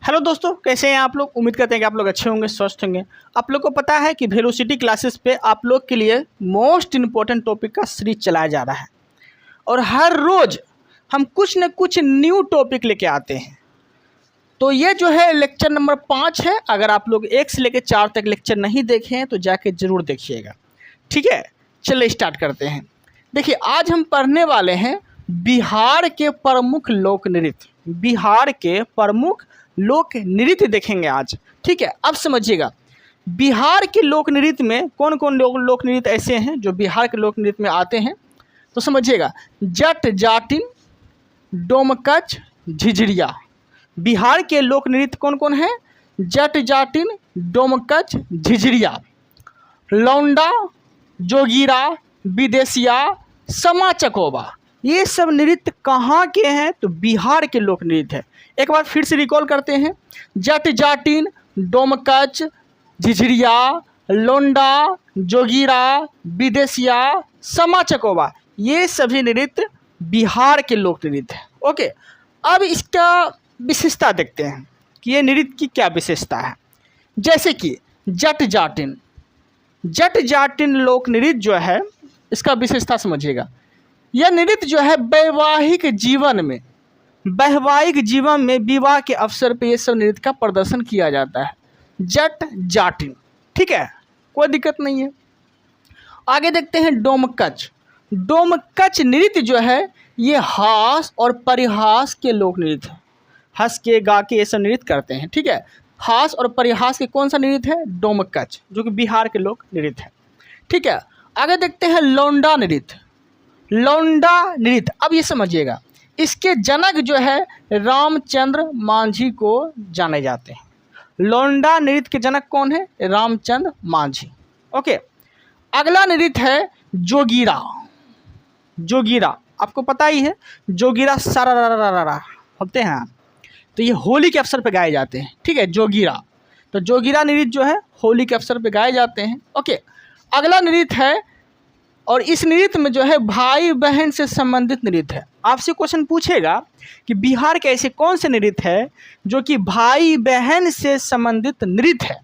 Hello दोस्तों, कैसे हैं आप लोग। उम्मीद करते हैं कि आप लोग अच्छे होंगे, स्वस्थ होंगे। आप लोग को पता है कि वेलोसिटी क्लासेस पे आप लोग के लिए मोस्ट इम्पोर्टेंट टॉपिक का सीरीज चलाया जा रहा है और हर रोज़ हम कुछ न कुछ न्यू टॉपिक लेके आते हैं। तो ये जो है लेक्चर नंबर 5 है। अगर आप लोग 1 से लेकर 4 तक लेक्चर नहीं देखे हैं तो जाके ज़रूर देखिएगा, ठीक है। चलिए स्टार्ट करते हैं। देखिए, आज हम पढ़ने वाले हैं बिहार के प्रमुख लोक नृत्य। बिहार के प्रमुख लोक नृत्य देखेंगे आज, ठीक है। अब समझिएगा, बिहार के लोक नृत्य में कौन कौन लोक नृत्य ऐसे हैं जो बिहार के लोक नृत्य में आते हैं। तो समझिएगा, जट जाटिन, डोमकच, झिझरिया। बिहार के लोक नृत्य कौन कौन है? जट जाटिन, डोमकच, झिझरिया। लौंडा, जोगीरा, विदेशिया, समा चकोबा। ये सब नृत्य कहाँ के हैं? तो बिहार के लोक नृत्य है। एक बार फिर से रिकॉल करते हैं। जट जाटिन, डोमकच, झिझरिया, लौंडा, जोगीरा, विदेशिया, समा चकोबा, ये सभी नृत्य बिहार के लोक नृत्य है। ओके, अब इसका विशेषता देखते हैं कि ये नृत्य की क्या विशेषता है। जैसे कि जट जाटिन, जट जाटिन लोक नृत्य जो है, इसका विशेषता समझिएगा। यह नृत्य जो है वैवाहिक जीवन में विवाह के अवसर पे ये सब नृत्य का प्रदर्शन किया जाता है। जट जाटिन, ठीक है, कोई दिक्कत नहीं है। आगे देखते हैं डोमकच। डोमकच नृत्य जो है ये हास और परिहास के लोक नृत्य है। हंस के गा के ये सब नृत्य करते हैं, ठीक है। हास और परिहास के कौन सा नृत्य है? डोमकच, जो कि बिहार के लोक नृत्य है, ठीक है। आगे देखते हैं लौंडा नृत्य। लौंडा नृत्य, अब ये समझिएगा, इसके जनक जो है रामचंद्र मांझी को जाने जाते हैं। लौंडा नृत्य के जनक कौन है? रामचंद्र मांझी। ओके, अगला नृत्य है जोगीरा। जोगीरा आपको पता ही है, जोगीरा सारा होते हैं, तो ये होली के अवसर पे गाए जाते हैं, ठीक है। जोगीरा, तो जोगीरा नृत्य जो है होली के अवसर पे गाए जाते हैं। ओके, अगला नृत्य है, और इस नृत्य में जो है भाई बहन से संबंधित नृत्य है। आपसे क्वेश्चन पूछेगा कि बिहार के ऐसे कौन से नृत्य है जो कि भाई बहन से संबंधित नृत्य है,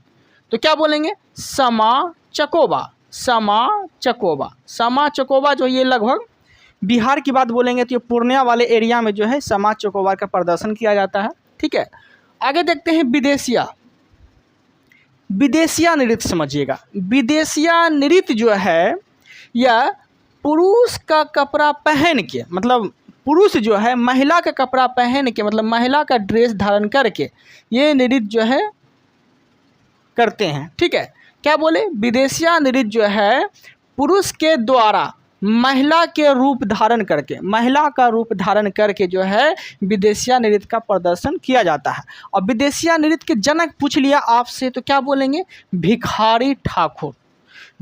तो क्या बोलेंगे? समा चकोबा। समा चकोबा, समा चकोबा जो ये लगभग बिहार की बात बोलेंगे तो ये पूर्णिया वाले एरिया में जो है समा चकोबा का प्रदर्शन किया जाता है, ठीक है। आगे देखते हैं विदेशिया। विदेशिया नृत्य समझिएगा। विदेशिया नृत्य जो है यह पुरुष का कपड़ा पहन के, मतलब पुरुष जो है महिला का कपड़ा पहन के, मतलब महिला का ड्रेस धारण करके ये नृत्य जो है करते हैं, ठीक है। क्या बोले? विदेशिया नृत्य जो है पुरुष के द्वारा महिला के रूप धारण करके, महिला का रूप धारण करके जो है विदेशिया नृत्य का प्रदर्शन किया जाता है। और विदेशिया नृत्य के जनक पूछ लिया आपसे तो क्या बोलेंगे? भिखारी ठाकुर।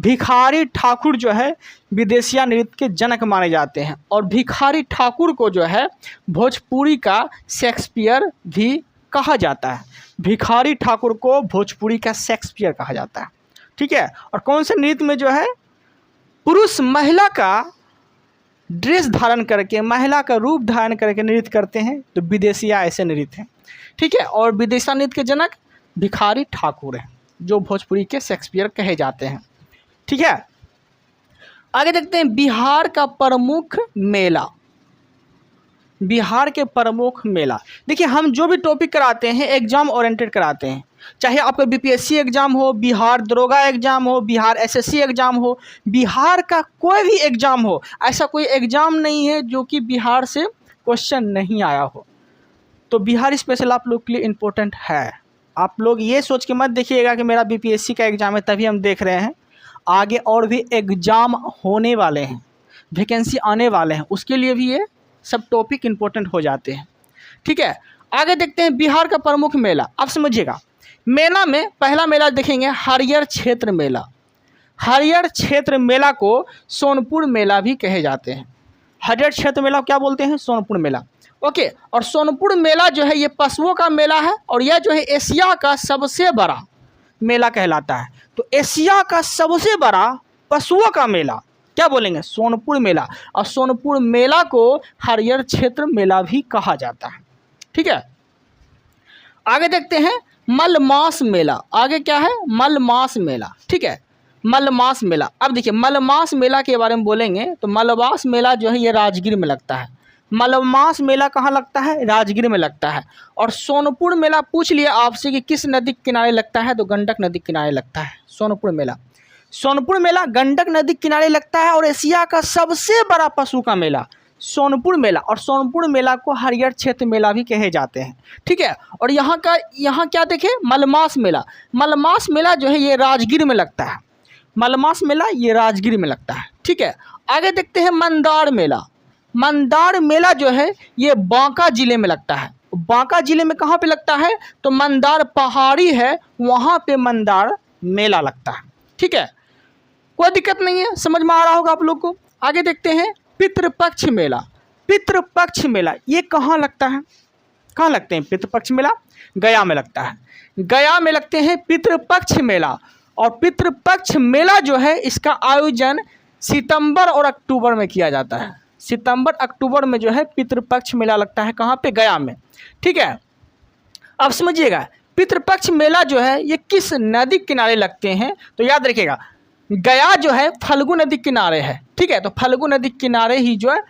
भिखारी ठाकुर जो है विदेशिया नृत्य के जनक माने जाते हैं। और भिखारी ठाकुर को जो है भोजपुरी का शेक्सपियर भी कहा जाता है। भिखारी ठाकुर को भोजपुरी का शेक्सपियर कहा जाता है, ठीक है। और कौन से नृत्य में जो है पुरुष महिला का ड्रेस धारण करके, महिला का रूप धारण करके नृत्य करते हैं, तो विदेशिया ऐसे नृत्य हैं, ठीक है। और विदेशिया नृत्य के जनक भिखारी ठाकुर हैं, जो भोजपुरी के शेक्सपियर कहे जाते हैं, ठीक है। आगे देखते हैं बिहार का प्रमुख मेला। बिहार के प्रमुख मेला, देखिए हम जो भी टॉपिक कराते हैं एग्जाम ओरिएंटेड कराते हैं। चाहे आपका बीपीएससी एग्जाम हो, बिहार दरोगा एग्जाम हो, बिहार एसएससी एग्जाम हो, बिहार का कोई भी एग्जाम हो, ऐसा कोई एग्जाम नहीं है जो कि बिहार से क्वेश्चन नहीं आया हो। तो बिहार स्पेशल आप लोग के लिए इम्पोर्टेंट है। आप लोग ये सोच के मत देखिएगा कि मेरा बीपीएससी का एग्जाम है तभी हम देख रहे हैं। आगे और भी एग्ज़ाम होने वाले हैं, वैकेंसी आने वाले हैं, उसके लिए भी ये सब टॉपिक इम्पोर्टेंट हो जाते हैं, ठीक है। आगे देखते हैं बिहार का प्रमुख मेला। अब समझिएगा, मेला में पहला मेला देखेंगे हरियर क्षेत्र मेला। हरियर क्षेत्र मेला को सोनपुर मेला भी कहे जाते हैं। हरियर क्षेत्र मेला क्या बोलते हैं? सोनपुर मेला, ओके। और सोनपुर मेला जो है ये पशुओं का मेला है और यह जो है एशिया का सबसे बड़ा मेला कहलाता है। तो एशिया का सबसे बड़ा पशुओं का मेला क्या बोलेंगे? सोनपुर मेला। और सोनपुर मेला को हरियर क्षेत्र मेला भी कहा जाता है, ठीक है। आगे देखते हैं मलमास मेला। आगे क्या है? मलमास मेला। ठीक है, मलमास मेला। अब देखिए मलमास मेला के बारे में बोलेंगे तो मलमास मेला जो है ये राजगीर में लगता है। मलमास मेला कहाँ लगता है? राजगीर में लगता है। और सोनपुर मेला पूछ लिया आपसे कि किस नदी के किनारे लगता है, तो गंडक नदी के किनारे लगता है सोनपुर मेला। सोनपुर मेला गंडक नदी के किनारे लगता है। और एशिया का सबसे बड़ा पशु का मेला सोनपुर मेला, और सोनपुर मेला को हरियर क्षेत्र मेला भी कहे जाते हैं। ठीक है, और यहाँ क्या देखें? मलमास मेला। मलमास मेला जो है ये राजगीर में लगता है। मलमास मेला ये राजगीर में लगता है। ठीक है, आगे देखते हैं मंदार मेला। मंदार मेला जो है ये बांका जिले में लगता है। बांका जिले में कहाँ पे लगता है? तो मंदार पहाड़ी है, वहाँ पे मंदार मेला लगता है। ठीक है, कोई दिक्कत नहीं है, समझ में आ रहा होगा आप लोग को। आगे देखते हैं पितृपक्ष मेला। पितृपक्ष मेला ये कहाँ लगता है? कहाँ लगते हैं पितृपक्ष मेला? गया में लगता है। गया में लगते हैं पितृपक्ष मेला। और पितृपक्ष मेला जो है इसका आयोजन सितंबर और अक्टूबर में किया जाता है। सितंबर अक्टूबर में जो है पितृपक्ष मेला लगता है। कहाँ पे? गया में। ठीक है, अब समझिएगा पितृपक्ष मेला जो है ये किस नदी किनारे लगते हैं, तो याद रखिएगा गया जो है फल्गु नदी किनारे है। ठीक है, तो फल्गु नदी किनारे ही जो है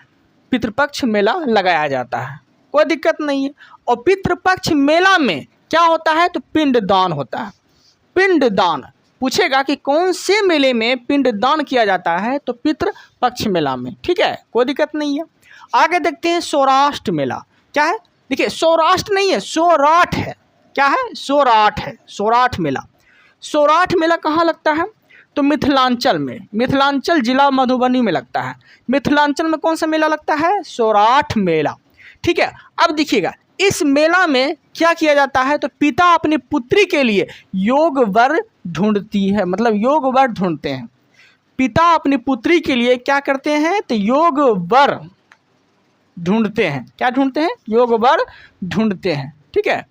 पितृपक्ष मेला लगाया जाता है, कोई दिक्कत नहीं है। और पितृपक्ष मेला में क्या होता है? तो पिंडदान होता है। पिंडदान पूछेगा कि कौन से मेले में पिंडदान किया जाता है, तो पितृपक्ष मेला में। ठीक है, कोई दिक्कत नहीं है। आगे देखते हैं सौराष्ट्र मेला। क्या है? देखिए सौराष्ट्र नहीं है, सौराठ है। क्या है? सौराठ है, सौराठ मेला। सौराठ मेला कहाँ लगता है? तो मिथिलांचल में, मिथिलांचल जिला मधुबनी में लगता है। मिथिलांचल में कौन सा मेला लगता है? सौराठ मेला। ठीक है, अब देखिएगा इस मेला में क्या किया जाता है? तो पिता अपनी पुत्री के लिए योग वर ढूंढती है, मतलब योग वर ढूंढते हैं। पिता अपनी पुत्री के लिए क्या करते हैं? तो योग वर ढूंढते हैं। क्या ढूंढते हैं? योग वर ढूंढते हैं। ठीक है,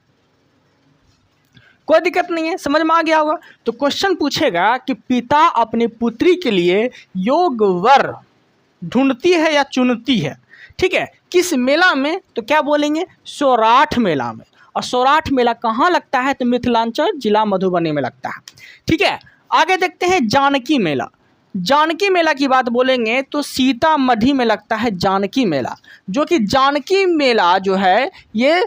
कोई दिक्कत नहीं है, समझ में आ गया होगा। तो क्वेश्चन पूछेगा कि पिता अपनी पुत्री के लिए योग वर ढूंढती है या चुनती है। ठीक है, किस मेला में? तो क्या बोलेंगे? सौराठ मेला में। और सौराठ मेला कहाँ लगता है? तो मिथिलांचल जिला मधुबनी में लगता है। ठीक है, आगे देखते हैं जानकी मेला। जानकी मेला की बात बोलेंगे तो सीतामढ़ी में लगता है जानकी मेला, जो कि जानकी मेला जो है ये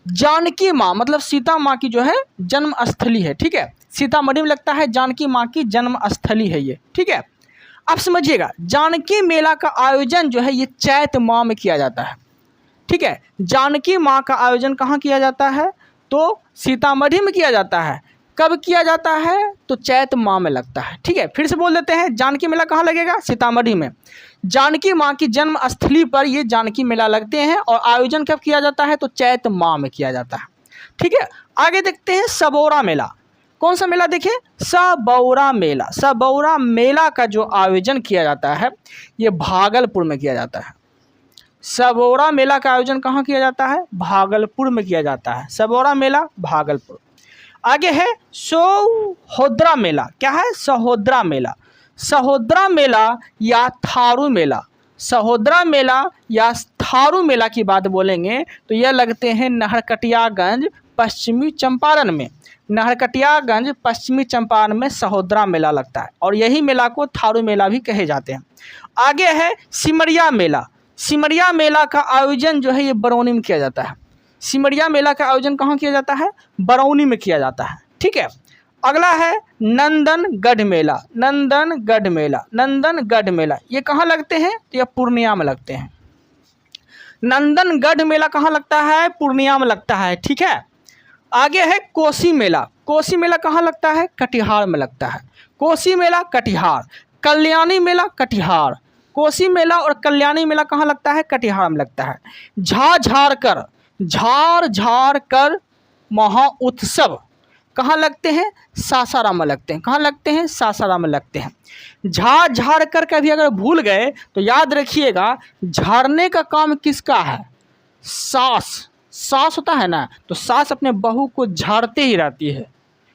जानकी माँ मतलब सीता माँ की जो है जन्म स्थली है। ठीक है, सीतामढ़ी में लगता है, जानकी माँ की जन्म स्थली है ये। ठीक है, अब समझिएगा जानकी मेला का आयोजन जो है ये चैत माह में किया जाता है। ठीक है, जानकी माँ का आयोजन कहाँ किया जाता है? तो सीतामढ़ी में किया जाता है। कब किया जाता है? तो चैत माह में लगता है। ठीक है, फिर से बोल देते हैं, जानकी मेला कहाँ लगेगा? सीतामढ़ी में। जानकी माँ की जन्म स्थली पर ये जानकी मेला लगते हैं। और आयोजन कब किया जाता है? तो चैत माह में किया जाता है। ठीक है, आगे देखते हैं सबौरा मेला। कौन सा मेला? देखिए सबौरा मेला। सबौरा मेला का जो आयोजन किया जाता है ये भागलपुर में किया जाता है। सबौरा मेला का आयोजन कहाँ किया जाता है? भागलपुर में किया जाता है। सबौरा मेला भागलपुर। आगे है सहोदरा मेला। क्या है? सहोदरा मेला। सहोदरा मेला या थारू मेला। सहोदरा मेला या थारू मेला की बात बोलेंगे तो यह लगते हैं नरकटियागंज पश्चिमी चंपारण में। नरकटियागंज पश्चिमी चंपारण में सहोदरा मेला लगता है, और यही मेला को थारू मेला भी कहे जाते हैं। आगे है सिमरिया मेला। सिमरिया मेला का आयोजन जो है ये बरौनी में किया जाता है। सिमरिया मेला का आयोजन कहाँ किया जाता है? बरौनी में किया जाता है। ठीक है, अगला है नंदनगढ़ मेला। नंदनगढ़ मेला, नंदनगढ़ मेला ये कहाँ लगते हैं? तो ये पूर्णिया में लगते हैं। नंदनगढ़ मेला कहाँ लगता है? पूर्णिया में लगता है। ठीक है, आगे है कोसी मेला। कोसी मेला कहाँ लगता है? कटिहार में लगता है। कोसी मेला कटिहार। कल्याणी मेला कटिहार। कोसी मेला और कल्याणी मेला कहाँ लगता है? कटिहार में लगता है। झार झार कर महा उत्सव कहाँ लगते हैं? सासाराम में लगते हैं। कहाँ लगते हैं? सासाराम में लगते हैं। झार कर कभी अगर भूल गए तो याद रखिएगा झाड़ने का काम किसका है? सास होता है ना, तो सास अपने बहू को झाड़ते ही रहती है।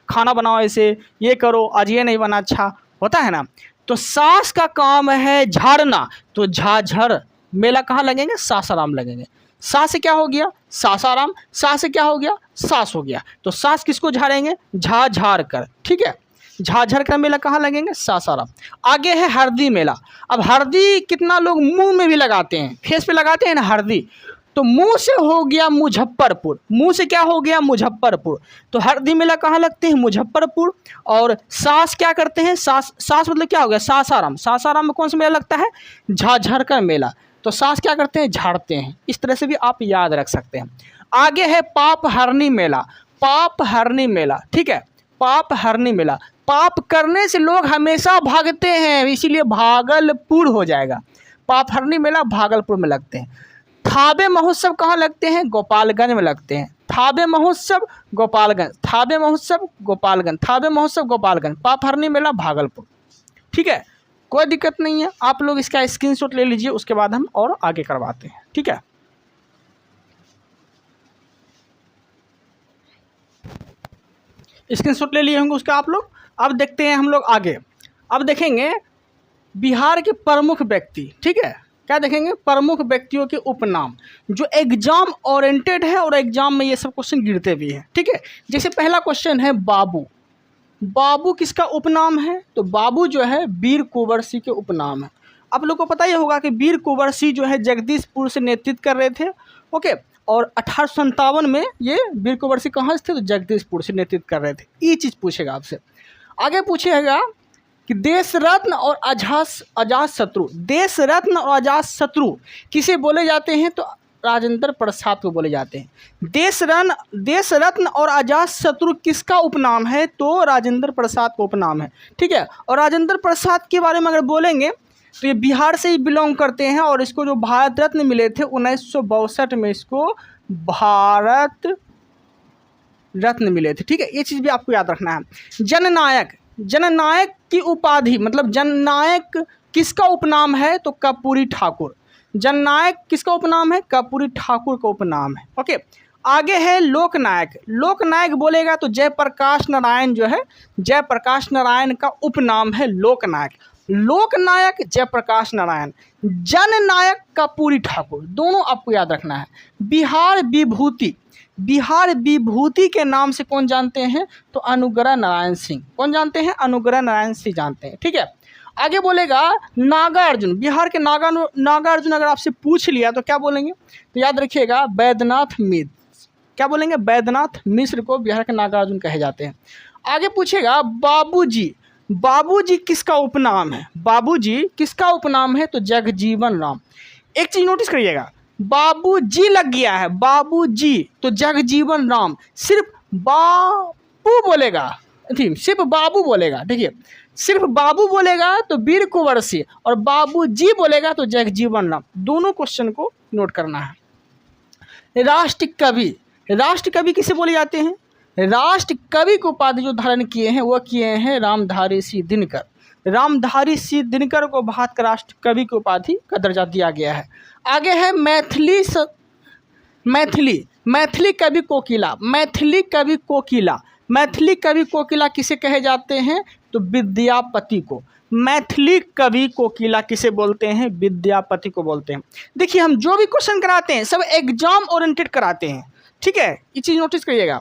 खाना बनाओ, ऐसे ये करो, आज ये नहीं बना, अच्छा होता है ना। तो सास का काम है झाड़ना। तो झाझर मेला कहाँ लगेंगे? सासाराम लगेंगे। सा से क्या हो गया, सासाराम, सा से क्या हो गया, सास हो गया। तो सास किसको झाड़ेंगे, झा झाड़ कर, ठीक है। झाझर का मेला कहाँ लगेंगे, सासाराम। आगे है हरदी मेला। अब हरदी कितना लोग मुंह में भी लगाते हैं, फेस पे लगाते हैं ना हरदी, तो मुंह से हो गया मुजफ्फरपुर, मुंह से क्या हो गया, मुजफ्फरपुर। तो हरदी मेला कहाँ लगते हैं, मुजफ्फरपुर। और सास क्या करते हैं, सास, सास मतलब क्या हो गया, सासाराम। सासाराम में कौन सा मेला लगता है, झाझर का मेला। तो सास क्या करते हैं, झाड़ते हैं। इस तरह से भी आप याद रख सकते हैं। आगे है पाप हरनी मेला, पाप हरनी मेला, ठीक है, पाप हरनी मेला। पाप करने से लोग हमेशा भागते हैं, इसीलिए भागलपुर हो जाएगा। पाप हरनी मेला भागलपुर में लगते हैं। थाबे महोत्सव कहाँ लगते हैं, गोपालगंज में लगते हैं। थाबे महोत्सव गोपालगंज, थाबे महोत्सव गोपालगंज, थाबे महोत्सव गोपालगंज, पाप हरनी मेला भागलपुर, ठीक है। कोई दिक्कत नहीं है, आप लोग इसका स्क्रीनशॉट ले लीजिए, उसके बाद हम और आगे करवाते हैं, ठीक है। स्क्रीनशॉट ले लिए होंगे उसका आप लोग। अब देखते हैं हम लोग आगे। अब देखेंगे बिहार के प्रमुख व्यक्ति, ठीक है, क्या देखेंगे, प्रमुख व्यक्तियों के उपनाम जो एग्जाम ओरिएंटेड है और एग्जाम में ये सब क्वेश्चन गिरते भी हैं, ठीक है। जैसे पहला क्वेश्चन है बाबू, बाबू किसका उपनाम है, तो बाबू जो है वीर कुंवर सिंह के उपनाम है। आप लोग को पता ही होगा कि वीर कुंवर सिंह जो है जगदीशपुर से नेतृत्व कर रहे थे, ओके। और 1857 में ये वीर कुंवर सिंह कहाँ से थे, तो जगदीशपुर से नेतृत्व कर रहे थे। ये चीज़ पूछेगा आपसे। आगे पूछेगा कि देश रत्न और अजात शत्रु, देश रत्न और अजात शत्रु किसे बोले जाते हैं, तो राजेंद्र प्रसाद को बोले जाते हैं। देश रत्न और अजात शत्रु किसका उपनाम है, तो राजेंद्र प्रसाद का उपनाम है, ठीक है। और राजेंद्र प्रसाद के बारे में अगर बोलेंगे तो ये बिहार से ही बिलोंग करते हैं और इसको जो भारत रत्न मिले थे 1962 में इसको भारत रत्न मिले थे, ठीक है। ये चीज़ भी आपको याद रखना है। जननायक, जननायक की उपाधि मतलब जननायक किसका उपनाम है, तो कर्पूरी ठाकुर। जननायक किसका उपनाम है, कर्पूरी ठाकुर का उपनाम है, ओके। आगे है लोकनायक, लोकनायक बोलेगा तो जयप्रकाश नारायण जो है, जयप्रकाश नारायण का उपनाम है लोकनायक। लोकनायक जयप्रकाश नारायण, जननायक कर्पूरी ठाकुर, दोनों आपको याद रखना है। बिहार विभूति, बिहार विभूति के नाम से कौन जानते हैं, तो अनुग्रह नारायण सिंह। कौन जानते हैं, अनुग्रह नारायण सिंह जानते हैं, ठीक है। आगे बोलेगा नागार्जुन, बिहार के नागार्जुन अगर आपसे पूछ लिया तो क्या बोलेंगे, तो याद रखिएगा वैद्यनाथ मिश्र। क्या बोलेंगे, वैद्यनाथ मिश्र को बिहार के नागार्जुन कहे जाते हैं। आगे पूछेगा बाबूजी, बाबूजी किसका उपनाम है, बाबूजी किसका उपनाम है, तो जगजीवन राम। एक चीज नोटिस करिएगा, बाबूजी लग गया है, बाबूजी, तो जगजीवन राम। सिर्फ बाबू बोलेगा, सिर्फ बाबू बोलेगा, देखिए, सिर्फ बाबू बोलेगा तो वीर कुंवर सिंह, और बाबूजी बोलेगा तो जगजीवन राम। दोनों क्वेश्चन को नोट करना है। राष्ट्र कवि, राष्ट्र कवि किसे बोले जाते हैं, राष्ट्र कवि को उपाधि जो धारण किए हैं वो किए हैं रामधारी सिंह दिनकर। रामधारी सिंह दिनकर को भारत का राष्ट्र कवि की उपाधि का दर्जा दिया गया है। आगे है मैथिली मैथिली कवि कोकिला, मैथिली कवि कोकिला, मैथिली कवि कोकिला किसे कहे जाते हैं, तो विद्यापति को। मैथिली कवि कोकिला किसे बोलते हैं, विद्यापति को बोलते हैं। देखिए हम जो भी क्वेश्चन कराते हैं सब एग्जाम ओरिएंटेड कराते हैं, ठीक है, ये चीज़ नोटिस करिएगा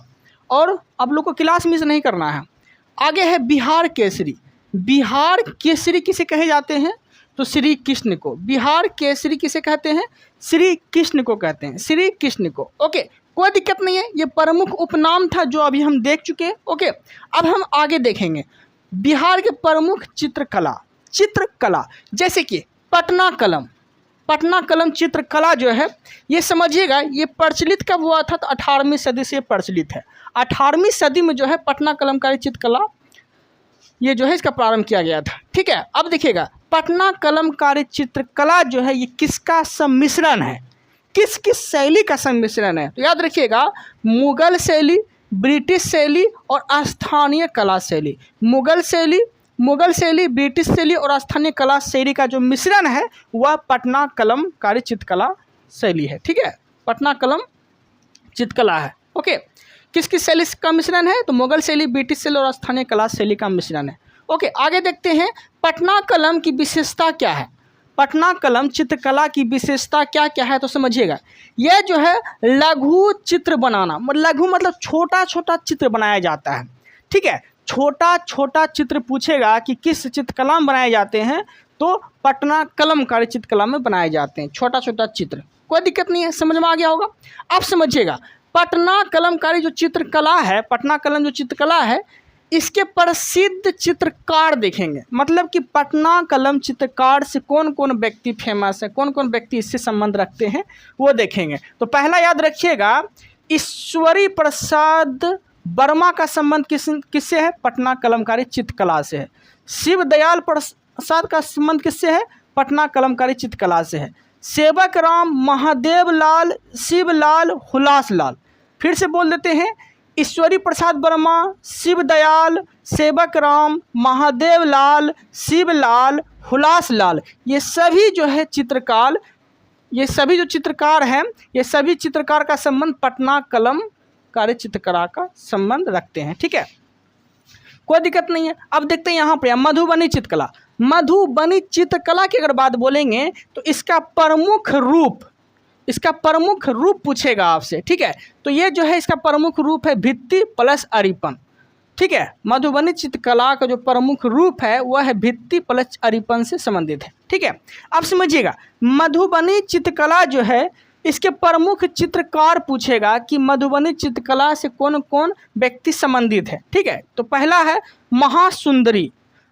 और आप लोग को क्लास मिस नहीं करना है। आगे है बिहार केसरी, बिहार केसरी किसे कहे जाते हैं, तो श्री कृष्ण को। बिहार केसरी किसे कहते हैं, श्री कृष्ण को कहते हैं, श्री कृष्ण को, ओके। कोई दिक्कत नहीं है, ये प्रमुख उपनाम था जो अभी हम देख चुके हैं, ओके। अब हम आगे देखेंगे बिहार के प्रमुख चित्रकला, चित्रकला जैसे कि पटना कलम, पटना कलम चित्रकला जो है ये समझिएगा ये प्रचलित कब हुआ था, तो 18वीं सदी से प्रचलित है। 18वीं सदी में जो है पटना कलमकारी चित्रकला ये जो है इसका प्रारंभ किया गया था, ठीक है। अब देखिएगा पटना कलमकारी चित्रकला जो है ये किसका सम्मिश्रण है, किस किस शैली का सम्मिश्रण है, तो याद रखिएगा मुगल शैली, ब्रिटिश शैली और स्थानीय कला शैली। मुगल शैली, ब्रिटिश शैली और स्थानीय कला शैली का जो मिश्रण है वह पटना कलमकारी चित्रकला शैली है, ठीक है। पटना कलम चित्रकला है, ओके। किस किस शैली का मिश्रण है, तो मुगल शैली, ब्रिटिश शैली और स्थानीय कला शैली का मिश्रण है, ओके। आगे देखते हैं पटना कलम की विशेषता क्या है। पटना कलम चित्रकला की विशेषता क्या क्या है तो समझिएगा। यह जो है लघु चित्र बनाना, लघु मतलब छोटा छोटा चित्र बनाया जाता है। ठीक है, छोटा छोटा चित्र पूछेगा कि किस चित्रकला में बनाए जाते हैं, तो पटना कलमकारी चित्रकला में बनाए जाते हैं छोटा छोटा चित्र। कोई दिक्कत नहीं है, समझ में आ गया होगा। अब समझिएगा, पटना कलमकारी जो चित्रकला है, पटना कलम जो चित्रकला है, इसके प्रसिद्ध चित्रकार देखेंगे। मतलब कि पटना कलम चित्रकार से कौन कौन व्यक्ति फेमस है, कौन कौन व्यक्ति इससे संबंध रखते हैं, वो देखेंगे। तो पहला याद रखिएगा, ईश्वरी प्रसाद वर्मा का संबंध किससे है? पटना कलमकारी चित्रकला से है। शिव दयाल प्रसाद का संबंध किससे है? पटना कलमकारी चित्रकला से है। सेवक राम महादेव लाल शिवलाल हुलास लाल, फिर से बोल देते हैं, ईश्वरी प्रसाद वर्मा, शिव दयाल, सेवक राम, महादेव लाल, शिवलाल, हुलास लाल, ये सभी जो है चित्रकार, ये सभी जो चित्रकार हैं, ये सभी चित्रकार का संबंध पटना कलमकारी चित्रकला का संबंध रखते हैं। ठीक है, कोई दिक्कत नहीं है। अब देखते हैं यहाँ पे मधुबनी चित्रकला। मधुबनी चित्रकला की अगर बात बोलेंगे तो इसका प्रमुख रूप पूछेगा आपसे। ठीक है, तो ये जो है इसका प्रमुख रूप है भित्ति प्लस अरिपन। ठीक है, मधुबनी चित्रकला का जो प्रमुख रूप है वह है भित्ति प्लस अरिपन से संबंधित है। ठीक है, अब समझिएगा, मधुबनी चित्रकला जो है इसके प्रमुख चित्रकार पूछेगा कि मधुबनी चित्रकला से कौन कौन व्यक्ति संबंधित है। ठीक है, तो पहला है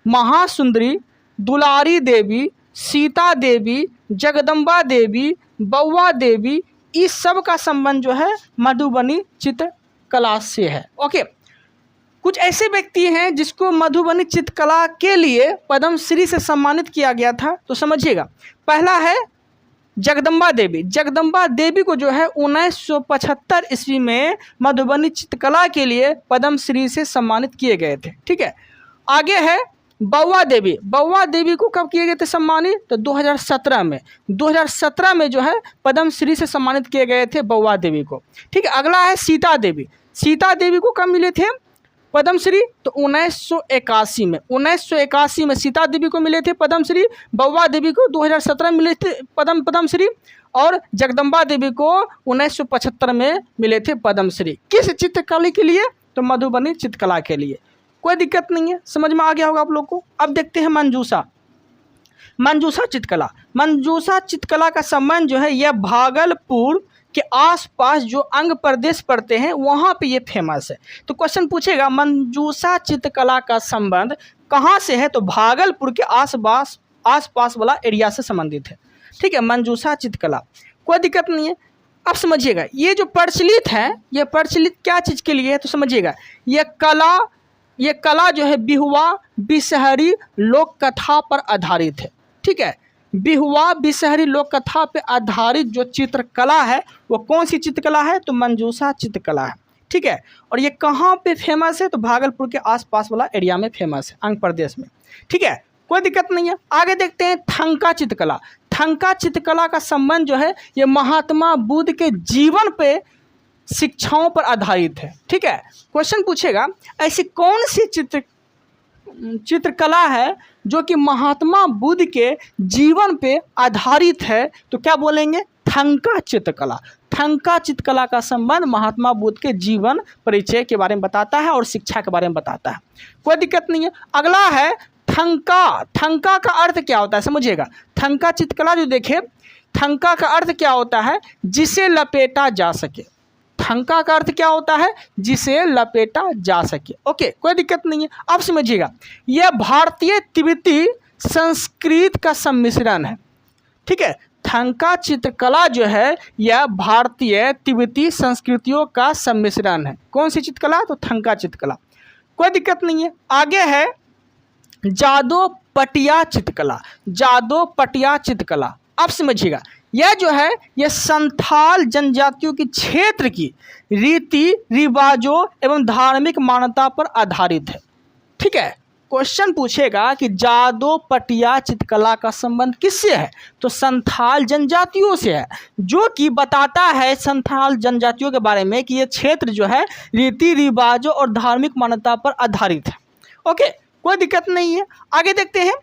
महासुंदरी, दुलारी देवी, सीता देवी, जगदम्बा देवी, बउआ देवी, इस सब का संबंध जो है मधुबनी चित्रकला से है। ओके, कुछ ऐसे व्यक्ति हैं जिसको मधुबनी चित्रकला के लिए पद्मश्री से सम्मानित किया गया था, तो समझिएगा। पहला है जगदम्बा देवी। जगदम्बा देवी को जो है 1975 ईस्वी में मधुबनी चित्रकला के लिए पद्मश्री से सम्मानित किए गए थे। ठीक है, आगे है बउआ देवी। बउआ देवी को कब किए गए थे सम्मानित? तो 2017 में। 2017 में जो है पद्मश्री से सम्मानित किए गए थे बउआ देवी को। ठीक है, अगला है सीता देवी। सीता देवी को कब मिले थे पद्मश्री? तो 1981 में। 1981 में सीता देवी को मिले थे पद्मश्री। बउआ देवी को 2017 में मिले थे पद्मश्री, और जगदम्बा देवी को 1975 में मिले थे पद्मश्री। किस चित्रकला के लिए? तो मधुबनी चित्रकला के लिए। कोई दिक्कत नहीं है, समझ में आ गया होगा आप लोग को। अब देखते हैं मंजूषा चित्रकला। मंजूषा चित्रकला का संबंध जो है यह भागलपुर के आसपास जो अंग प्रदेश पड़ते हैं वहाँ पे ये फेमस है। तो क्वेश्चन पूछेगा मंजूषा चित्रकला का संबंध कहाँ से है? तो भागलपुर के आसपास वाला एरिया से संबंधित है। ठीक है, मंजूषा चित्रकला, कोई दिक्कत नहीं है। अब समझिएगा, ये जो प्रचलित है, ये प्रचलित क्या चीज़ के लिए है? तो समझिएगा, ये कला जो है बिहुआ बिसहरी लोक कथा पर आधारित है। ठीक है, बिहुआ बिसहरी लोक कथा पर आधारित जो चित्रकला है वो कौन सी चित्रकला है? तो मंजूषा चित्रकला है। ठीक है, और ये कहाँ पे फेमस है? तो भागलपुर के आसपास वाला एरिया में फेमस है, अंग प्रदेश में। ठीक है, कोई दिक्कत नहीं है। आगे देखते हैं थंका चित्रकला। थंका चित्रकला का संबंध जो है ये महात्मा बुद्ध के जीवन पे शिक्षाओं पर आधारित है। ठीक है, क्वेश्चन पूछेगा ऐसी कौन सी चित्रकला है जो कि महात्मा बुद्ध के जीवन पे आधारित है? तो क्या बोलेंगे? थंका चित्रकला। थंका चित्रकला का संबंध महात्मा बुद्ध के जीवन परिचय के बारे में बताता है और शिक्षा के बारे में बताता है। कोई दिक्कत नहीं है। अगला है थंका। थंका का अर्थ क्या होता है? समझिएगा, थंका चित्रकला जो देखे, थंका का अर्थ क्या होता है? जिसे लपेटा जा सके। थंका का अर्थ क्या होता है? जिसे लपेटा जा सके। ओके, कोई दिक्कत नहीं है। अब समझिएगा, यह भारतीय तिब्बती संस्कृत का सम्मिश्रण है। ठीक है, थंका चित्रकला जो है यह भारतीय तिब्बती संस्कृतियों का सम्मिश्रण है। कौन सी चित्रकला? तो थंका चित्रकला। कोई दिक्कत नहीं है। आगे है जादोपटिया चित्रकला। जादोपटिया चित्रकला, अब समझिएगा, यह जो है यह संथाल जनजातियों की क्षेत्र की रीति रिवाजों एवं धार्मिक मान्यता पर आधारित है। ठीक है, क्वेश्चन पूछेगा कि जादोपटिया चित्रकला का संबंध किससे है? तो संथाल जनजातियों से है, जो कि बताता है संथाल जनजातियों के बारे में कि यह क्षेत्र जो है रीति रिवाजों और धार्मिक मान्यता पर आधारित है। ओके, कोई दिक्कत नहीं है। आगे देखते हैं,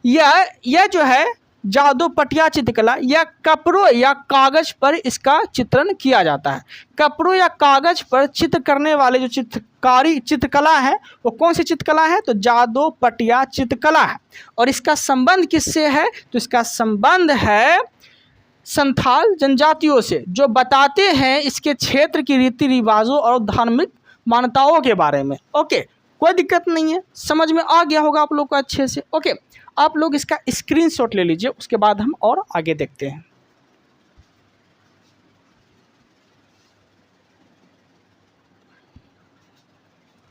यह जो है जादूपटिया चित्रकला या कपड़ों या कागज पर इसका चित्रण किया जाता है। कपड़ों या कागज पर चित्र करने वाले जो चित्रकला है वो कौन सी चित्रकला है? तो जादूपटिया चित्रकला है। और इसका संबंध किससे है? तो इसका संबंध है संथाल जनजातियों से, जो बताते हैं इसके क्षेत्र की रीति रिवाजों और धार्मिक मान्यताओं के बारे में। ओके, कोई दिक्कत नहीं है, समझ में आ गया होगा आप लोग को अच्छे से। ओके, आप लोग इसका स्क्रीनशॉट ले लीजिए, उसके बाद हम और आगे देखते हैं।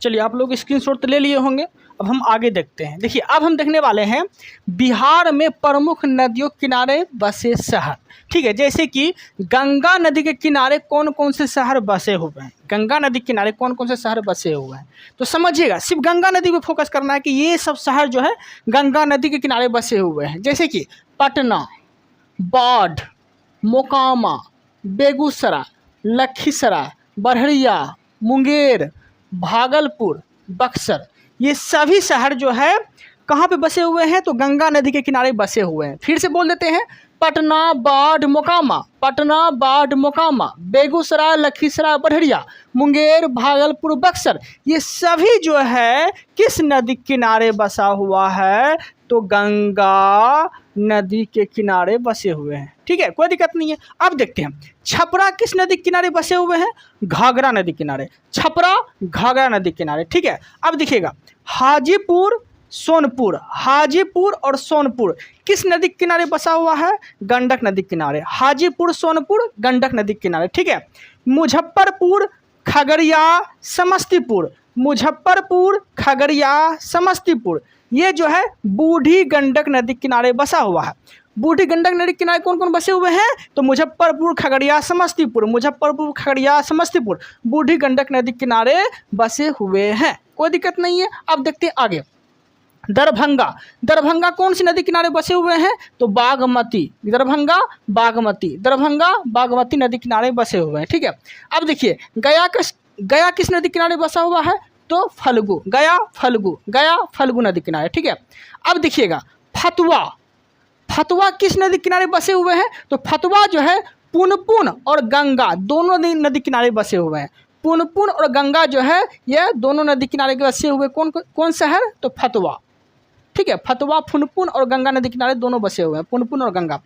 चलिए, आप लोग स्क्रीनशॉट ले लिए होंगे, अब हम आगे देखते हैं। देखिए, अब हम देखने वाले हैं बिहार में प्रमुख नदियों के किनारे बसे शहर। ठीक है, जैसे कि गंगा नदी के किनारे कौन कौन से शहर बसे हुए हैं। गंगा नदी के किनारे कौन कौन से शहर बसे हुए हैं, तो समझिएगा, सिर्फ गंगा नदी पे फोकस करना है कि ये सब शहर जो है गंगा नदी के किनारे बसे हुए हैं। जैसे कि पटना, बाढ़, मोकामा, बेगूसराय, लखीसराय, बड़हरिया, मुंगेर, भागलपुर, बक्सर, ये सभी शहर जो है कहाँ पे बसे हुए हैं? तो गंगा नदी के किनारे बसे हुए हैं। फिर से बोल देते हैं, पटना, बाढ़, मोकामा, पटना, बाढ़, मोकामा, बेगूसराय, लखीसराय, बड़हरिया, मुंगेर, भागलपुर, बक्सर, ये सभी जो है किस नदी किनारे बसा हुआ है? तो गंगा नदी के किनारे बसे हुए हैं। ठीक है, कोई दिक्कत नहीं है। अब देखते हैं छपरा किस नदी के किनारे बसे हुए हैं? घाघरा नदी किनारे। छपरा घाघरा नदी किनारे। ठीक है, अब देखिएगा हाजीपुर, सोनपुर, हाजीपुर और सोनपुर किस नदी के किनारे बसा हुआ है? गंडक नदी किनारे। हाजीपुर, सोनपुर गंडक नदी किनारे। ठीक है, मुजफ्फरपुर, खगड़िया, समस्तीपुर, मुजफ्फरपुर, खगड़िया, समस्तीपुर, ये जो है बूढ़ी गंडक नदी किनारे बसा हुआ है। बूढ़ी गंडक नदी किनारे कौन कौन बसे हुए हैं? तो मुजफ्फरपुर, खगड़िया, समस्तीपुर, मुजफ्फरपुर, खगड़िया, समस्तीपुर, बूढ़ी गंडक नदी किनारे बसे हुए हैं। कोई दिक्कत नहीं है। अब देखते हैं आगे, दरभंगा। दरभंगा कौन सी नदी किनारे बसे हुए हैं? तो बागमती। दरभंगा, बागमती, दरभंगा, बागमती नदी किनारे बसे हुए हैं। ठीक है, अब देखिए गया किस नदी किनारे बसा हुआ है? तो फल्गु, गया फल्गु, गया फल्गु नदी किनारे। ठीक है, अब देखिएगा फतुआ। फतुआ किस नदी किनारे बसे हुए हैं? तो फतुआ जो है पुनपुन और गंगा दोनों नदी किनारे बसे हुए हैं। पुनपुन और गंगा जो है ये दोनों नदी किनारे के बसे हुए कौन शहर? तो फतुआ। ठीक है, फतुआ, पुनपुन और गंगा नदी किनारे दोनों बसे हुए हैं, पुनपुन और गंगा।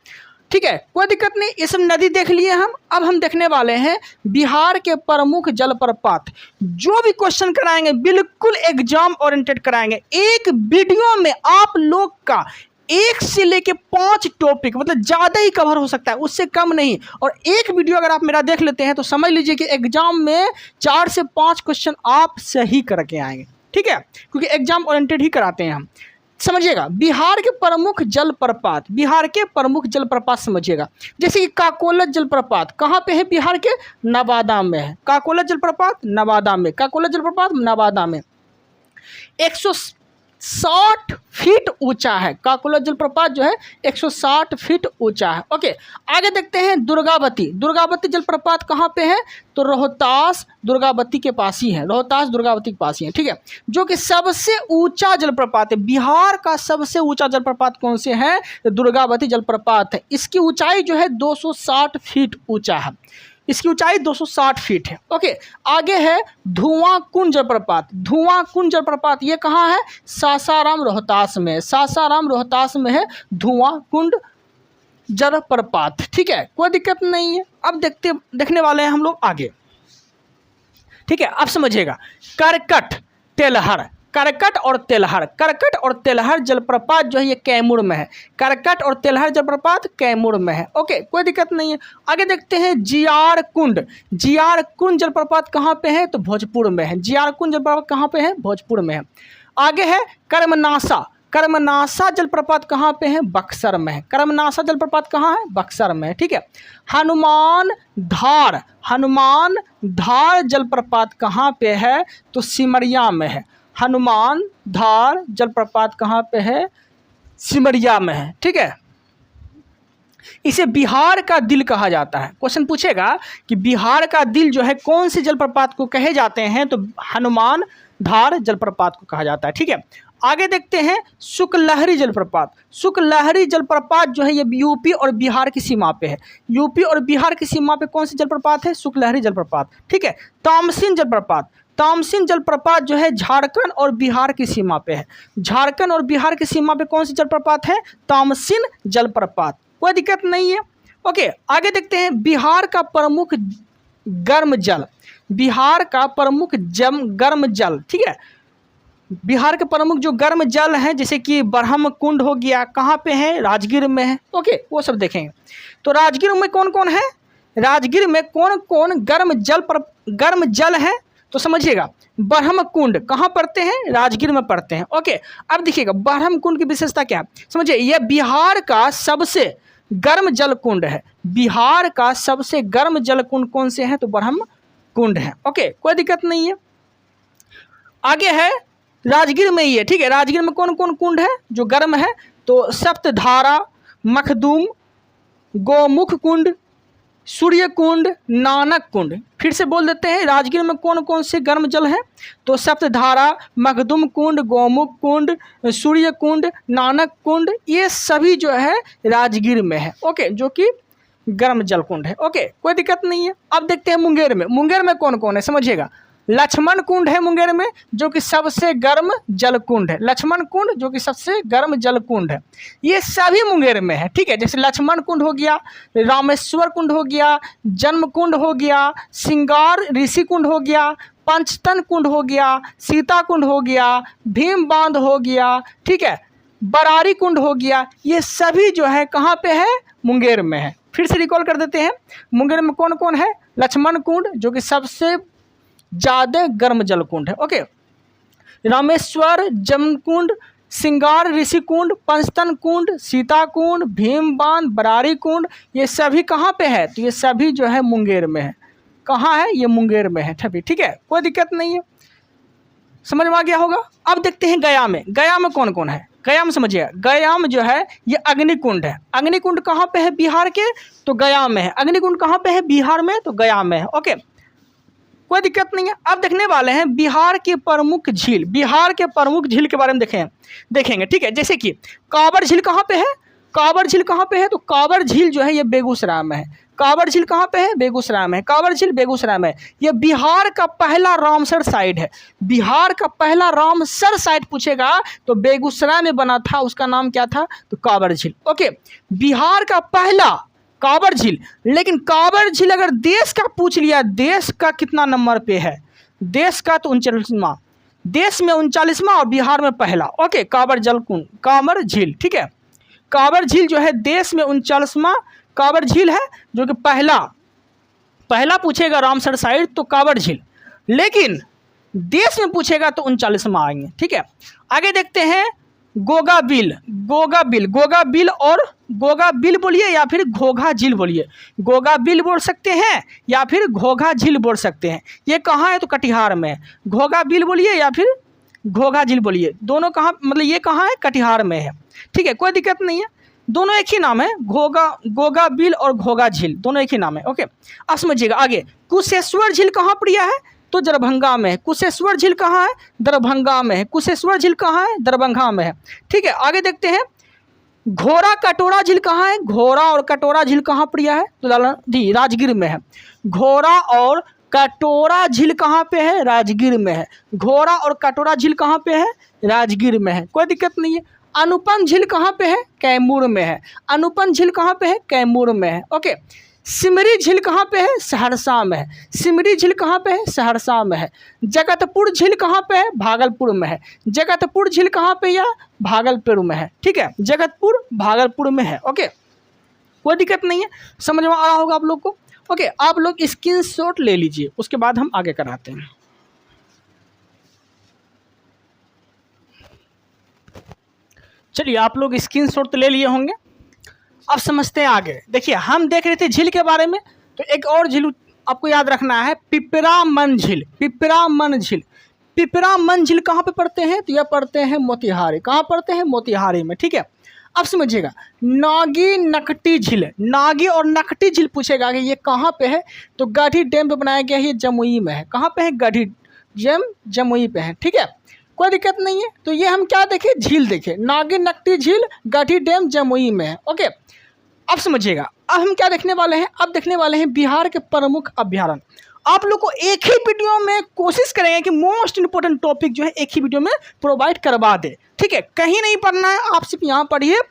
ठीक है, कोई दिक्कत नहीं, ये सब नदी देख लिए हम। अब हम देखने वाले हैं बिहार के प्रमुख जलप्रपात। जो भी क्वेश्चन कराएंगे बिल्कुल एग्जाम ओरिएंटेड कराएंगे। एक वीडियो में आप लोग का 1 से लेके 5 टॉपिक, मतलब ज़्यादा ही कवर हो सकता है, उससे कम नहीं। और एक वीडियो अगर आप मेरा देख लेते हैं तो समझ लीजिए कि एग्जाम में 4 से 5 क्वेश्चन आप सही करके आएंगे। ठीक है, क्योंकि एग्जाम ओरिएंटेड ही कराते हैं हम। समझिएगा, बिहार के प्रमुख जलप्रपात, बिहार के प्रमुख जलप्रपात समझिएगा। जैसे कि काकोलत जलप्रपात कहाँ पे है? बिहार के नवादा में है। काकोलत जलप्रपात नवादा में, काकोलत जलप्रपात नवादा में 160 फीट ऊंचा है। काकोलत जलप्रपात जो है 160 फीट ऊंचा है। ओके, आगे देखते हैं दुर्गावती। दुर्गावती जलप्रपात कहाँ पे है? तो रोहतास दुर्गावती के पास ही है, रोहतास दुर्गावती के पास ही है। ठीक है, जो कि सबसे ऊंचा जलप्रपात है। बिहार का सबसे ऊंचा जलप्रपात कौन से है? तो दुर्गावती जलप्रपात है। इसकी ऊंचाई जो है 260 फीट ऊंचा है। इसकी ऊंचाई 260 फीट है। ओके, आगे है धुआं कुंड जलप्रपात। धुआं कुंड जलप्रपात ये कहाँ है? सासाराम रोहतास में, सासाराम रोहतास में है धुआं कुंड जलप्रपात। ठीक है, कोई दिक्कत नहीं है। अब देखने वाले हैं हम लोग आगे। ठीक है, अब समझिएगा करकट तेलहर, करकट और तेलहर, करकट और तेलहर जलप्रपात जो है ये कैमूर में है। करकट और तेलहर जलप्रपात कैमूर में है। ओके, कोई दिक्कत नहीं है। आगे देखते हैं जियार कुंड। जियार कुंड जलप्रपात कहाँ पे है? तो भोजपुर में है। जियार कुंड जलप्रपात कहाँ पे है? भोजपुर में है। आगे है कर्मनाशा। कर्मनाशा जलप्रपात कहाँ पे है? बक्सर में है। कर्मनाशा जलप्रपात कहाँ है? बक्सर में है। ठीक है, हनुमान धार, हनुमान धार जलप्रपात कहाँ पे है? तो सिमरिया में है। हनुमान धार जलप्रपात कहाँ पे है? सिमरिया में है। ठीक है, इसे बिहार का दिल कहा जाता है। क्वेश्चन पूछेगा कि बिहार का दिल जो है कौन से जलप्रपात को कहे जाते हैं? तो हनुमान धार जलप्रपात को कहा जाता है। ठीक है, आगे देखते हैं शुक्ललहरी जलप्रपात। शुक्ललहरी जलप्रपात जो है ये यूपी और बिहार की सीमा पे है। यूपी और बिहार की सीमा पे कौन सी जलप्रपात है? शुक्ललहरी जलप्रपात। ठीक है। तामसिन जलप्रपात। तामसिन जलप्रपात जो है झारखंड और बिहार की सीमा पे है। झारखंड और बिहार की सीमा पे कौन सी जलप्रपात है? तामसिन जलप्रपात। कोई दिक्कत नहीं है। ओके, आगे देखते हैं बिहार का प्रमुख गर्म जल। बिहार का प्रमुख गर्म जल, ठीक है। बिहार के प्रमुख जो गर्म जल हैं जैसे कि ब्रह्म कुंड हो गया, कहाँ पे है? राजगीर में है। ओके, वो सब देखेंगे। तो राजगीर में कौन कौन है? राजगीर में कौन कौन गर्म जल है? तो समझिएगा, ब्रह्म कुंड कहाँ पड़ते हैं? राजगीर में पड़ते हैं। ओके, अब देखिएगा ब्रह्म कुंड की विशेषता क्या है, समझिए। यह बिहार का सबसे गर्म जल कुंड है। बिहार का सबसे गर्म जल कुंड कौन से हैं? तो ब्रह्म कुंड है। ओके, कोई दिक्कत नहीं है। आगे है राजगीर में ही है, ठीक है। राजगीर में कौन कौन कुंड है जो गर्म है? तो सप्तधारा, मखदूम, गोमुख कुंड, सूर्य कुंड, नानक कुंड। फिर से बोल देते हैं, राजगीर में कौन कौन से गर्म जल हैं? तो सप्तधारा, मखदूम कुंड, गोमुख कुंड, सूर्य कुंड, नानक कुंड, ये सभी जो है राजगीर में है। ओके, जो कि गर्म जल कुंड है। ओके, कोई दिक्कत नहीं है। अब देखते हैं मुंगेर में। मुंगेर में कौन कौन है समझिएगा। लक्ष्मण कुंड है मुंगेर में, जो कि सबसे गर्म जल कुंड है। लक्ष्मण कुंड जो कि सबसे गर्म जल कुंड है, ये सभी मुंगेर में है, ठीक है। जैसे लक्ष्मण कुंड हो गया, रामेश्वर कुंड हो गया, जन्म कुंड हो गया, सिंगार ऋषि कुंड हो गया, पंचतन कुंड हो गया, सीता कुंड हो गया, भीम बांध हो गया, ठीक है, बरारी कुंड हो गया। ये सभी जो है कहाँ पे है? मुंगेर में है। फिर से रिकॉल कर देते हैं, मुंगेर में कौन कौन है? लक्ष्मण कुंड जो कि सबसे ज़्यादा गर्म जल कुंड है। ओके, रामेश्वर, जमकुंड, सिंगार ऋषि कुंड, पंचतन कुंड, सीता कुंड, भीम बांध, बरारी कुंड, ये सभी कहाँ पे है? तो ये सभी जो है मुंगेर में है। कहाँ है? ये मुंगेर में है। ठीक है, कोई दिक्कत नहीं है, समझ में आ गया होगा। अब देखते हैं गया में। गया में कौन कौन है? गया में समझिए, गया में जो है ये अग्निकुंड है। अग्निकुंड कहाँ पे है? बिहार के, तो गया में है। अग्निकुंड कहाँ पे है? बिहार में, तो गया में है। ओके, कोई दिक्कत नहीं है। अब देखने वाले हैं बिहार के प्रमुख झील। बिहार के प्रमुख झील के बारे में देखेंगे, ठीक है। जैसे कि कांवर झील कहाँ पे है? कांवर झील कहाँ पे है? तो कांवर झील जो है ये बेगूसराय में है। कांवर झील कहाँ पे है? बेगूसराय में है। कांवर झील बेगूसराय में है। ये बिहार का पहला रामसर साइट है। बिहार का पहला रामसर साइट पूछेगा तो बेगूसराय में बना था, उसका नाम क्या था? तो कांवर झील। ओके, बिहार का पहला कांवर झील। लेकिन कांवर झील अगर देश का पूछ लिया, देश का कितना नंबर पे है? देश का तो 39वां, देश में 39वां और बिहार में पहला। ओके, कांवर जलकुंड, कांवर झील, ठीक है। कांवर झील जो है देश में 39वां कांवर झील है, जो कि पहला पूछेगा रामसर साइट तो कांवर झील, लेकिन देश में पूछेगा तो 39वां आएंगे, ठीक है। आगे देखते हैं गोगा बिल। गोगा बिल और गोगा बिल बोलिए या फिर घोघा झील बोलिए। गोगा बिल बोल सकते हैं या फिर घोघा झील बोल सकते हैं। ये कहाँ है? तो कटिहार में है। घोगा बिल बोलिए या फिर घोघा झील बोलिए, दोनों कहाँ, मतलब ये कहाँ है? कटिहार में है, ठीक है। कोई दिक्कत नहीं है, दोनों एक ही नाम है। गोगा बिल और घोघा झील दोनों एक ही नाम है। ओके, अब समझिएगा आगे। कुशेश्वर झील कहाँ पर है? तो दरभंगा में है। कुशेश्वर झील कहाँ है? दरभंगा में है। कुशेश्वर झील कहाँ है? दरभंगा में है, ठीक है। आगे देखते हैं घोड़ा कटोरा झील कहाँ है? घोड़ा और कटोरा झील कहाँ पर है? तो राजगीर में है। घोड़ा और कटोरा झील कहाँ पे है? राजगीर में है। घोड़ा और कटोरा झील कहाँ पे है? राजगीर में है, कोई दिक्कत नहीं है। अनुपम झील कहाँ पे है? कैमूर में है। अनुपम झील कहाँ पे है? कैमूर में है। ओके, सिमरी झील कहाँ पे है? सहरसा में है। सिमरी झील कहाँ पे है? सहरसा में है। जगतपुर झील कहाँ पे है? भागलपुर में है। जगतपुर झील कहाँ पे या? भागलपुर में है, ठीक है। जगतपुर भागलपुर में है। ओके, कोई दिक्कत नहीं है, समझ में आ रहा होगा आप लोग को। ओके, आप लोग स्क्रीनशॉट ले लीजिए, उसके बाद हम आगे कराते हैं। चलिए, आप लोग स्क्रीनशॉट तो ले लिए होंगे, अब समझते हैं आगे। देखिए, हम देख रहे थे झील के बारे में, तो एक और झील आपको याद रखना है, पिपरामन झील। पिपरामन झील, पिपरामन झील कहाँ पे पड़ते हैं? तो यह पड़ते हैं मोतिहारी। कहाँ पड़ते हैं? मोतिहारी में, ठीक है। अब समझिएगा नागी नकटी झील। नागी और नकटी झील पूछेगा कि ये कहाँ पे है? तो गढ़ी डैम पे बनाया गया है, ये जमुई में है। कहाँ पे है? गढ़ी डैम जमुई पे है, ठीक है। कोई दिक्कत नहीं है। तो ये हम क्या देखें, झील देखें, नागिन नकटी झील गठी डैम जमुई में है। ओके, अब समझिएगा, अब हम क्या देखने वाले हैं, अब देखने वाले हैं बिहार के प्रमुख अभ्यारण्य। आप लोग को एक ही वीडियो में कोशिश करेंगे कि मोस्ट इंपॉर्टेंट टॉपिक जो है एक ही वीडियो में प्रोवाइड करवा दे, ठीक है। कहीं नहीं पढ़ना है, आप सिर्फ यहाँ पढ़िए।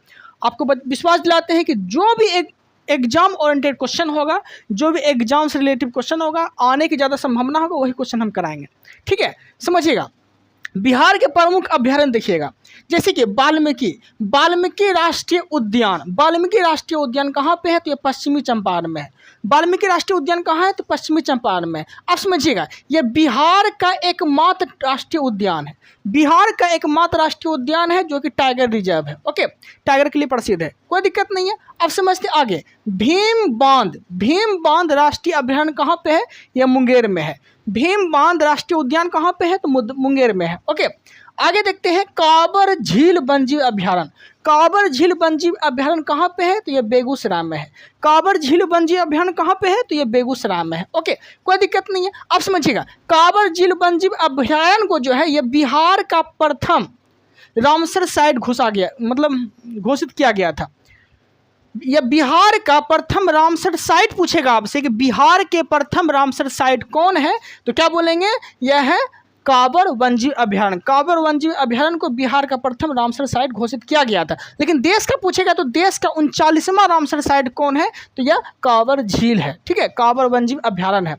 आपको विश्वास दिलाते हैं कि जो भी एक एग्जाम ओरिएंटेड क्वेश्चन होगा, जो भी एग्जाम से रिलेटिव क्वेश्चन होगा, आने की ज़्यादा संभावना होगा, वही क्वेश्चन हम कराएंगे, ठीक है। समझिएगा, बिहार के प्रमुख अभ्यारण्य देखिएगा, जैसे कि वाल्मीकि राष्ट्रीय उद्यान। वाल्मीकि राष्ट्रीय उद्यान कहाँ पे है, तो ये पश्चिमी चंपारण में है। वाल्मीकि राष्ट्रीय उद्यान कहाँ है, तो पश्चिमी चंपारण में। अब समझिएगा, ये बिहार का एकमात्र राष्ट्रीय उद्यान है। बिहार का एकमात्र राष्ट्रीय उद्यान है जो कि टाइगर रिजर्व है। ओके, टाइगर के लिए प्रसिद्ध है, कोई दिक्कत नहीं है। अब समझते आगे, भीम बांध राष्ट्रीय अभ्यारण्य कहाँ पे है, यह मुंगेर में है। भीम बांध राष्ट्रीय उद्यान कहाँ पे है, तो मुंगेर में है। ओके, आगे देखते हैं काबर झील वन्यजीव अभ्यारण्य। काबर झील वन्यजीव अभ्यारण्य कहाँ पे है, तो ये बेगूसराय में है। काबर झील वन्यजीव अभ्यारण्य कहाँ पे है, तो ये बेगूसराय में है। ओके, कोई दिक्कत नहीं है। अब समझिएगा, काबर झील वन्यजीव अभ्यारण्य को जो है ये बिहार का प्रथम रामसर साइट घोषित किया गया था। यह बिहार का प्रथम रामसर साइट पूछेगा आपसे कि बिहार के प्रथम रामसर साइट कौन है, तो क्या बोलेंगे, यह है काबर वन्यजीव अभ्यारण्य। काबर वन्यजीव अभ्यारण्य को बिहार का प्रथम रामसर साइट घोषित किया गया था। लेकिन देश का पूछेगा तो देश का 39वां रामसर साइट कौन है, तो यह काबर झील है, ठीक है, काबर वन्यजीव अभ्यारण्य है।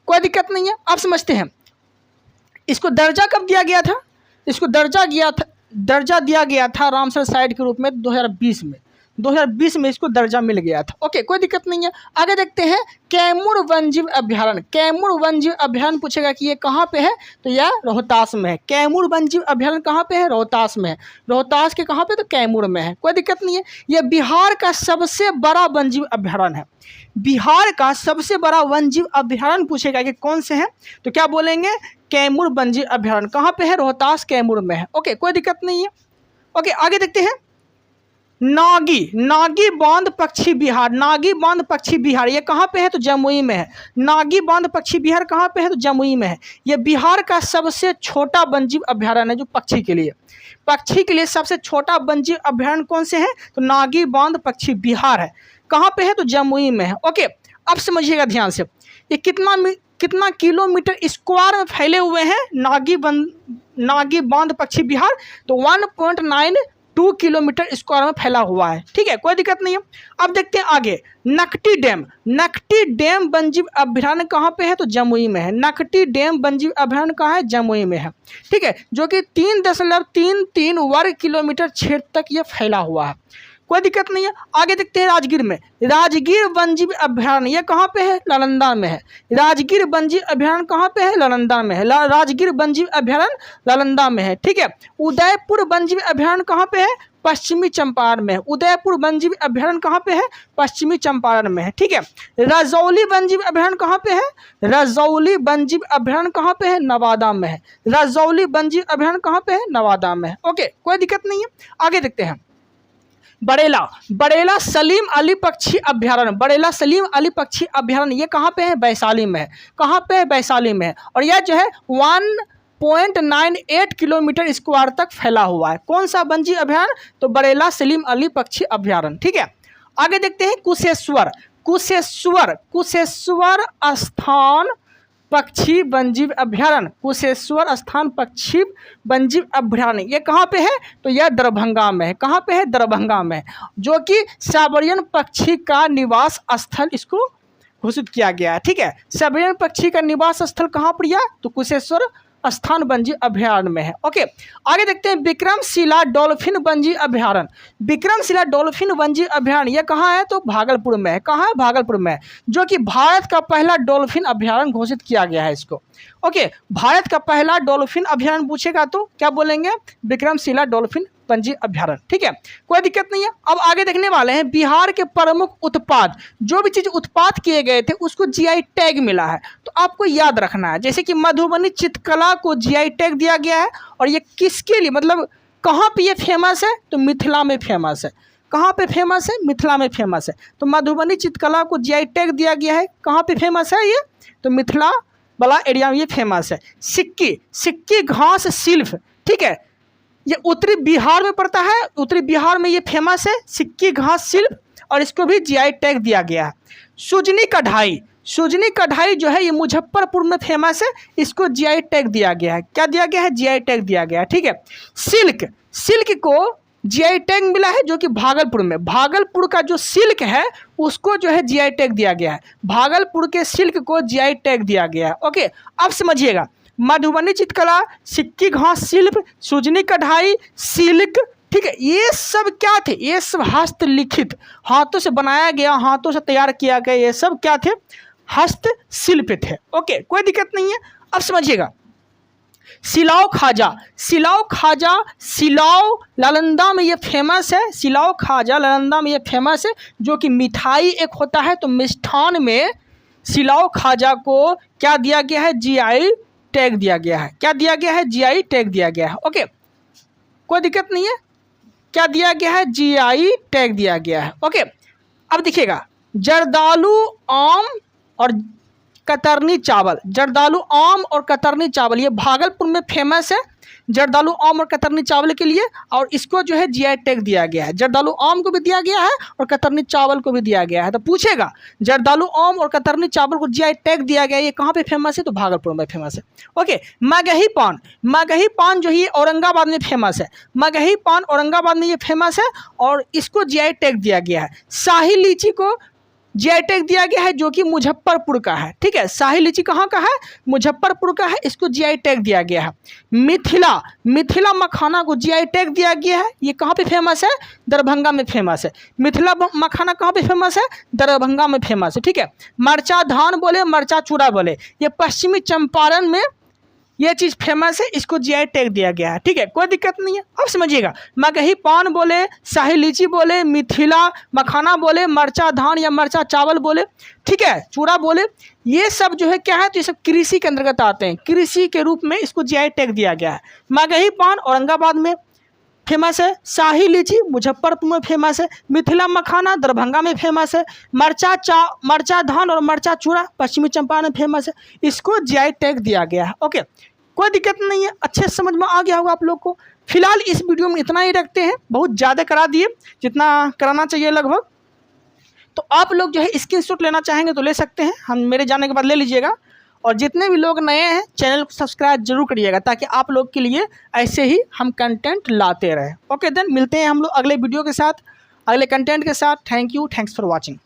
कोई दिक्कत नहीं है। अब समझते हैं, इसको दर्जा कब दिया गया था, इसको दर्जा दिया गया था रामसर साइट के रूप में 2020 में इसको दर्जा मिल गया था। ओके, कोई दिक्कत नहीं है। आगे देखते हैं कैमूर वन्यजीव अभ्यारण्य। कैमूर वन्यजीव अभ्यारण्य पूछेगा कि ये कहाँ पे है, तो यह रोहतास में है। कैमूर वन्यजीव अभ्यारण्य कहाँ पे है, रोहतास में है। रोहतास के कहाँ पे, तो कैमूर में है। कोई दिक्कत नहीं है। यह बिहार का सबसे बड़ा वन्यजीव अभ्यारण्य है। बिहार का सबसे बड़ा वन्यजीव अभ्यारण्य पूछेगा कि कौन से हैं, तो क्या बोलेंगे, कैमूर वन्यजीव अभ्यारण्य। कहाँ पे है, रोहतास कैमूर में है। ओके, कोई दिक्कत नहीं है। ओके, आगे देखते हैं नागी बांध पक्षी विहार। नागी बांध पक्षी विहार ये कहाँ पे है, तो जमुई में है। नागी बांध पक्षी विहार कहाँ पे है, तो जमुई में है। ये बिहार का सबसे छोटा वन्यजीव अभ्यारण्य है, जो पक्षी के लिए सबसे छोटा वन्यजीव अभ्यारण्य कौन से है, तो नागी बांध पक्षी विहार है। कहाँ पे है, तो जमुई में है। ओके, अब समझिएगा ध्यान से, ये कितना किलोमीटर स्क्वायर में फैले हुए हैं नागी बांध पक्षी विहार, तो 1.92 किलोमीटर स्क्वायर में फैला हुआ है, ठीक है, कोई दिक्कत नहीं है। अब देखते हैं आगे, नकटी डैम वन्यजीव अभ्यारण्य कहाँ पे है, तो जमुई में है। नकटी डैम वन्यजीव अभ्यारण्य कहाँ है, जमुई में है, ठीक है, जो कि 3.33 वर्ग किलोमीटर क्षेत्र तक ये फैला हुआ है। कोई दिक्कत नहीं है। आगे देखते हैं राजगीर वन्यजीव अभ्यारण्य ये कहाँ पे है, नालंदा में है। राजगीर वन्यजीव अभ्यारण्य कहाँ पे है, नालंदा में है। राजगीर वन्यजीव अभ्यारण्य नालंदा में है, ठीक है। उदयपुर वन्यजीव अभ्यारण्य कहाँ पे है, पश्चिमी चंपारण में है। उदयपुर वन्यजीव अभ्यारण्य कहाँ पे है, पश्चिमी चंपारण में है, ठीक है। रजौली वन्यजीव अभ्यारण्य कहाँ पे है, रजौली वन्यजीव अभ्यारण्य कहाँ पे है, नवादा में है। रजौली वन्यजीव अभ्यारण्य कहाँ पे है, नवादा में है। ओके, कोई दिक्कत नहीं है। आगे देखते हैं बड़ेला सलीम अली पक्षी अभ्यारण्य। बड़ेला सलीम अली पक्षी अभ्यारण्य ये कहाँ पे है, वैशाली में है। कहाँ पे है, वैशाली में है। और यह जो है 1.98 किलोमीटर स्क्वायर तक फैला हुआ है। कौन सा वन्यजीव अभ्यारण्य, तो बड़ेला सलीम अली पक्षी अभ्यारण्य, ठीक है। आगे देखते हैं कुशेश्वर स्थान पक्षी वन्यजीव अभ्यारण्य। कुशेश्वर स्थान पक्षी वन्यजीव अभ्यारण्य ये कहाँ पे है, तो यह दरभंगा में है। कहाँ पे है, दरभंगा में, जो कि साइबेरियन पक्षी का निवास स्थल इसको घोषित किया गया है, ठीक है। साइबेरियन पक्षी का निवास स्थल कहाँ पर यह, तो कुशेश्वर स्थान वन्यजीव अभ्यारण्य में है। ओके, आगे देखते हैं विक्रमशिला डॉल्फिन वन्यजीव अभ्यारण्य। विक्रमशिला डॉल्फिन वन्यजीव अभ्यारण्य ये कहाँ है, तो भागलपुर में है। कहाँ है, भागलपुर में है, जो कि भारत का पहला डॉल्फिन अभ्यारण्य घोषित किया गया है इसको। ओके, भारत का पहला डॉल्फिन अभ्यारण्य पूछेगा तो क्या बोलेंगे, विक्रमशिला डॉल्फिन वन्यजीव अभ्यारण्य, ठीक है, कोई दिक्कत नहीं है। अब आगे देखने वाले हैं बिहार के प्रमुख उत्पाद। जो भी चीज़ उत्पाद किए गए थे उसको जीआई टैग मिला है, तो आपको याद रखना है। जैसे कि मधुबनी चित्रकला को जीआई टैग दिया गया है, और ये किसके लिए, मतलब कहाँ पे ये फेमस है, तो मिथिला में फेमस है। कहाँ पे फेमस है, मिथिला में फेमस है। तो मधुबनी चित्रकला को जीआई टैग दिया गया है, कहाँ पे फेमस है ये, तो मिथिला वाला एरिया में ये फेमस है। सिक्की घास शिल्प ठीक है। ये उत्तरी बिहार में पड़ता है, उत्तरी बिहार में ये फेमस है सिक्की घास शिल्प, और इसको भी जीआई टैग दिया गया है। सुजनी कढ़ाई, सुजनी कढ़ाई जो है ये मुजफ्फरपुर में फेमस है, इसको जीआई टैग दिया गया है। क्या दिया गया है? जीआई टैग दिया गया है, ठीक है। सिल्क, सिल्क को जीआई टैग मिला है जो कि भागलपुर में, भागलपुर का जो सिल्क है उसको जो है जीआई टैग दिया गया है, भागलपुर के सिल्क को जीआई टैग दिया गया है। ओके, अब समझिएगा, मधुबनी चित्रकला, सिक्की घास शिल्प, सुजनी कढ़ाई, सिल्क, ठीक है, ये सब क्या थे? ये सब हस्तलिखित, हाथों से बनाया गया, हाथों से तैयार किया गया, ये सब क्या थे? हस्तशिल्प थे। ओके, कोई दिक्कत नहीं है। अब समझिएगा, सिलाव खाजा, सिलाव खाजा, सिलाव नालंदा में ये फेमस है, सिलाव खाजा नालंदा में ये फेमस है, जो कि मिठाई एक होता है, तो मिष्ठान में सिलाव खाजा को क्या दिया गया है? जीआई टैग दिया गया है। क्या दिया गया है? जीआई टैग दिया गया है। ओके, कोई दिक्कत नहीं है। क्या दिया गया है? जीआई टैग दिया गया है। ओके, अब देखिएगा, जर्दालू आम और कतरनी चावल, जर्दालू आम और कतरनी चावल ये भागलपुर में फेमस है, जर्दालू आम और कतरनी चावल के लिए, और इसको जो है जीआई टैग दिया गया है। जर्दालू आम को भी दिया गया है और कतरनी चावल को भी दिया गया है। तो पूछेगा, जर्दालू आम और कतरनी चावल को जीआई टैग दिया गया है, ये कहाँ पे फेमस है? तो भागलपुर में फेमस है। ओके, मगही पान, मगही पान जो है औरंगाबाद में फेमस है, मगही पान औरंगाबाद में ये फेमस है और इसको जीआई टैग दिया गया है। शाही लीची को जीआई टैग दिया गया है जो कि मुजफ्फरपुर का है, ठीक है। शाही लीची कहाँ का है? मुजफ्फरपुर का है, इसको जीआई टैग दिया गया है। मिथिला, मिथिला मखाना को जीआई टैग दिया गया है, ये कहाँ पे फेमस है? दरभंगा में फेमस है। मिथिला मखाना कहाँ पे फेमस है? दरभंगा में फेमस है, ठीक है। मरचा धान बोले, मरचा चूड़ा बोले, ये पश्चिमी चंपारण में ये चीज़ फेमस है, इसको जीआई टैग दिया गया है, ठीक है। कोई दिक्कत नहीं है। अब समझिएगा, मगही पान बोले, शाही लीची बोले, मिथिला मखाना बोले, मरचा धान या मरचा चावल बोले, ठीक है, चूड़ा बोले, ये सब जो है क्या है? तो ये सब कृषि के अंतर्गत आते हैं, कृषि के रूप में इसको जीआई टैग दिया गया है। मगही पान औरंगाबाद में फेमस है, शाही लीची मुजफ्फरपुर में फेमस है, मिथिला मखाना दरभंगा में फेमस है, मरचा धान और मरचा चूड़ा पश्चिमी चंपारण में फेमस है, इसको जीआई टैग दिया गया है। ओके, कोई दिक्कत नहीं है, अच्छे से समझ में आ गया होगा आप लोग को। फिलहाल इस वीडियो में इतना ही रखते हैं, बहुत ज़्यादा करा दिए जितना कराना चाहिए लगभग। तो आप लोग जो है स्क्रीनशॉट लेना चाहेंगे तो ले सकते हैं, हम मेरे जाने के बाद ले लीजिएगा। और जितने भी लोग नए हैं चैनल को सब्सक्राइब जरूर करिएगा, ताकि आप लोग के लिए ऐसे ही हम कंटेंट लाते रहें। ओके देन, मिलते हैं हम लोग अगले वीडियो के साथ, अगले कंटेंट के साथ। Thank you, thanks for watching.